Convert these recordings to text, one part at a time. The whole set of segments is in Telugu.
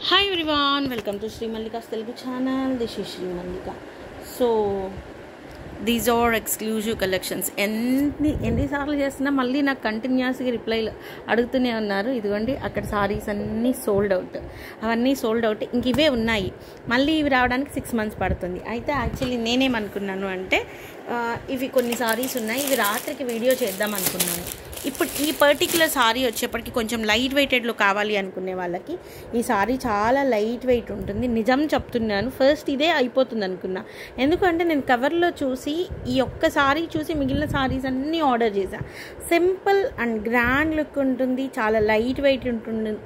Hi everyone, welcome to Sri Mallika's Telugu channel. This is Sri Mallika. So these are exclusive collections. ఎన్నిసార్లు చేసినా మళ్ళీ నాకు కంటిన్యూస్గా రిప్లైలు అడుగుతూనే ఉన్నారు. ఇదిగోండి అక్కడ సారీస్ అన్నీ సోల్డ్ అవుట్, అవన్నీ సోల్డ్ అవుట్. ఇంక ఇవే ఉన్నాయి, మళ్ళీ ఇవి రావడానికి 6 months పడుతుంది. అయితే యాక్చువల్లీ నేనేమనుకున్నాను అంటే ఇవి కొన్ని సారీస్ ఉన్నాయి, ఇవి రాత్రికి వీడియో చేద్దాం అనుకున్నాను. ఇప్పుడు ఈ పర్టిక్యులర్ సారీ వచ్చేప్పటికి కొంచెం లైట్ వెయిటెడ్లో కావాలి అనుకునే వాళ్ళకి ఈ సారీ చాలా లైట్ వెయిట్ ఉంటుంది. నిజం చెప్తున్నాను, ఫస్ట్ ఇదే అయిపోతుంది అనుకున్నా. ఎందుకంటే నేను కవర్లో చూసి ఈ ఒక్క సారీ చూసి మిగిలిన సారీస్ అన్నీ ఆర్డర్ చేశాను. సింపుల్ అండ్ గ్రాండ్ లుక్ ఉంటుంది, చాలా లైట్ వెయిట్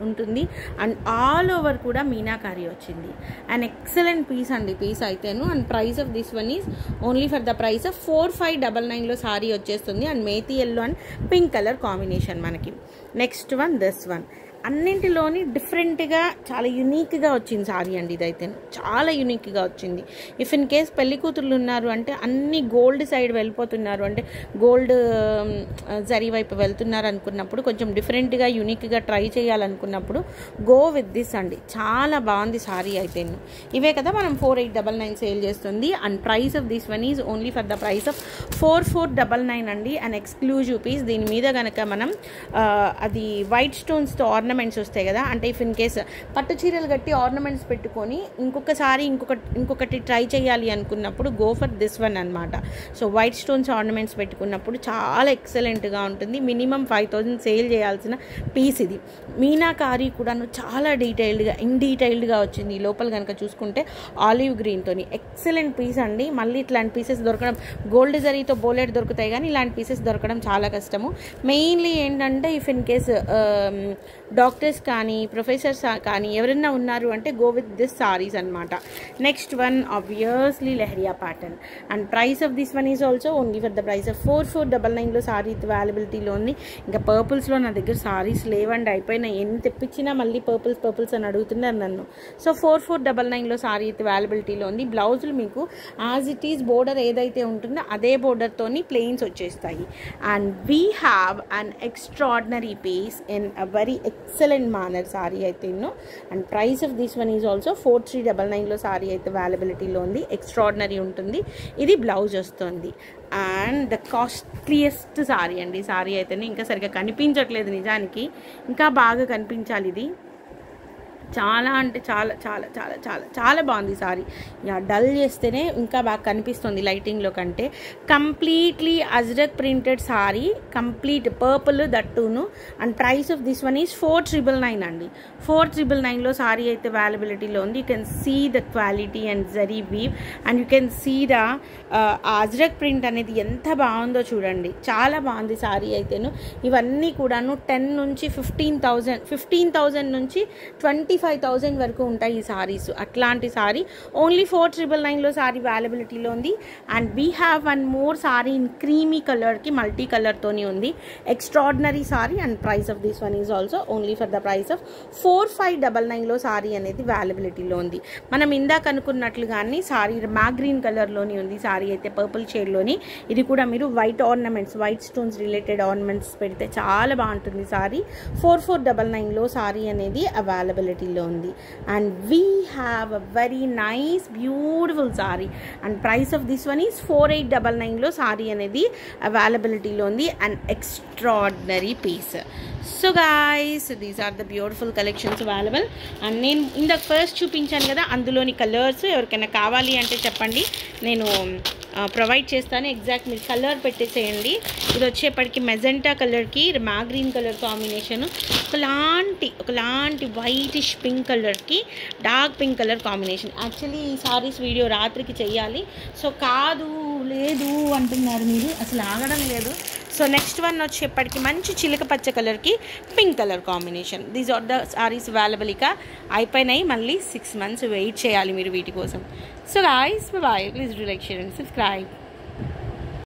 ఉంటుంది అండ్ ఆల్ ఓవర్ కూడా మీనాకారి వచ్చింది. అండ్ ఎక్సలెంట్ పీస్ అండి, పీస్ అయితేను. And price of this one is only for the price of 4599లో సారీ వచ్చేస్తుంది. అండ్ మేతి yellow and pink colour combination మనకి. నెక్స్ట్ వన్ దిస్ వన్, అన్నింటిలోని డిఫరెంట్గా చాలా యునీక్గా వచ్చింది సారీ అండి. ఇదైతే చాలా యునీక్గా వచ్చింది. ఇఫ్ ఇన్ కేస్ పెళ్లి కూతుర్లు ఉన్నారు అంటే అన్ని గోల్డ్ సైడ్ వెళ్ళిపోతున్నారు అంటే గోల్డ్ జరీ వైపు వెళ్తున్నారు అనుకున్నప్పుడు, కొంచెం డిఫరెంట్గా యునీక్గా ట్రై చేయాలనుకున్నప్పుడు గో విత్ దిస్ అండి. చాలా బాగుంది సారీ అయితే. ఇవే కదా మనం 4899 సేల్ చేస్తుంది. And price of this one is only for the price of 4499 అండి. And exclusive piece. దీని మీద కనుక మనం అది వైట్ స్టోన్స్తో ఆర్నమెంట్స్ వస్తాయి కదా, అంటే ఇఫ్ ఇన్ కేస్ పట్టు చీరలు కట్టి ఆర్నమెంట్స్ పెట్టుకొని ఇంకొకసారి ఇంకొకటి ట్రై చేయాలి అనుకున్నప్పుడు గో ఫర్ దిస్ వన్ అనమాట. సో వైట్ స్టోన్స్ ఆర్నమెంట్స్ పెట్టుకున్నప్పుడు చాలా ఎక్సలెంట్గా ఉంటుంది. మినిమం 5000 సేల్ చేయాల్సిన పీస్ ఇది. మీనాకారి కూడాను చాలా డీటెయిల్డ్గా వచ్చింది. లోపల కనుక చూసుకుంటే ఆలివ్ గ్రీన్తోని ఎక్సలెంట్ పీస్ అండి. మళ్ళీ ఇట్లాంటి పీసెస్ దొరకడం, గోల్డ్ జరీతో బోలెట్ దొరుకుతాయి కానీ ఇలాంటి పీసెస్ దొరకడం చాలా కష్టము. మెయిన్లీ ఏంటంటే ఇఫ్ ఇన్ కేస్ డాక్టర్స్ కానీ ప్రొఫెసర్స్ కానీ ఎవరైనా ఉన్నారు అంటే గో విత్ దిస్ సారీస్ అనమాట. Next one obviously leheriya pattern. And price of this one is also only for the price of 4499లో సారీ అవైలబిలిటీలో ఉంది. ఇంకా పర్పుల్స్లో నా దగ్గర సారీస్ లేవండి, అయిపోయినాయి. ఎన్ని తెప్పించినా మళ్ళీ పర్పుల్స్ అని అడుగుతున్నారు నన్ను. సో 4499లో సారీ అవైలబిలిటీలో ఉంది. బ్లౌజులు మీకు యాజ్ ఇట్ ఈస్ బోర్డర్ ఏదైతే ఉంటుందో అదే బోర్డర్తోని ప్లెయిన్స్ వచ్చేస్తాయి. And we have an extraordinary piece in a very excellent manner sari అయితే. And price of this one is also 4399లో సారీ అయితే అవైలబిలిటీలో ఉంది. ఎక్స్ట్రాడినరీ ఉంటుంది. ఇది బ్లౌజ్ వస్తుంది. అండ్ ద కాస్ట్లీయెస్ట్ సారీ అండి. సారీ అయితేనే ఇంకా సరిగ్గా కనిపించట్లేదు, నిజానికి ఇంకా బాగా కనిపించాలి. ఇది చాలా అంటే చాలా చాలా చాలా చాలా చాలా బాగుంది సారీ. డల్ చేస్తేనే ఇంకా బాగా కనిపిస్తుంది లైటింగ్లో కంటే. Completely Ajrak printed sari, complete purple దట్టును. And price of this one is 4999 అండి. 4999లో సారీ అయితే అవైలబిలిటీలో ఉంది. You can see the quality and zari weave and you can see the Ajrak print అనేది ఎంత బాగుందో చూడండి. చాలా బాగుంది సారీ అయితేను. ఇవన్నీ కూడాను 10 నుంచి 15,000 నుంచి 25,000 వరకు ఉంటాయి ఈ సారీస్. అట్లాంటి సారీ ఓన్లీ 4999లో సారీ అవైలబిలిటీలో ఉంది. And we have one more sari in creamy కలర్కి మల్టీ కలర్తోని ఉంది. Extraordinary sari. And price of this one is also only for the price of 4599లో సారీ అనేది అవైలబిలిటీలో ఉంది. మనం ఇందాక అనుకున్నట్లుగానే సారీ మ్యాగ్రీన్ కలర్లోని ఉంది. సారీ అయితే పర్పుల్ షేడ్లోని. ఇది కూడా మీరు white ornaments, white stones related ornaments పెడితే చాలా బాగుంటుంది సారీ. 4499లో సారీ అనేది అవైలబిలిటీలో ఉంది. And we have a very nice beautiful sari. And price of this one is 4899లో సారీ అనేది అవైలబిలిటీలో ఉంది. And extraordinary piece. So guys, these are the beautiful collections available. అండ్ నేను ఇందాక ఫస్ట్ చూపించాను కదా, అందులోని కలర్స్ ఎవరికైనా కావాలి అంటే చెప్పండి, నేను ప్రొవైడ్ చేస్తాను. ఎగ్జాక్ట్ మీరు కలర్ పెట్టేసేయండి. ఇది వచ్చేప్పటికి మెజెంటా కలర్కి మ్యాగ్రీన్ కలర్ కాంబినేషను, ఒకలాంటి వైటిష్ పింక్ కలర్కి dark pink colour combination. Actually ఈ సారీస్ వీడియో రాత్రికి చెయ్యాలి. సో లేదు అంటున్నారు మీరు, అసలు ఆగడం లేదు. సో నెక్స్ట్ వన్ వచ్చేప్పటికి మంచి చిలక పచ్చ కలర్కి pink colour combination. These are the saris available. ఇక అయిపోయినాయి, మళ్ళీ 6 months వెయిట్ చేయాలి మీరు వీటి కోసం. So guys, bye. Please do like, share and subscribe.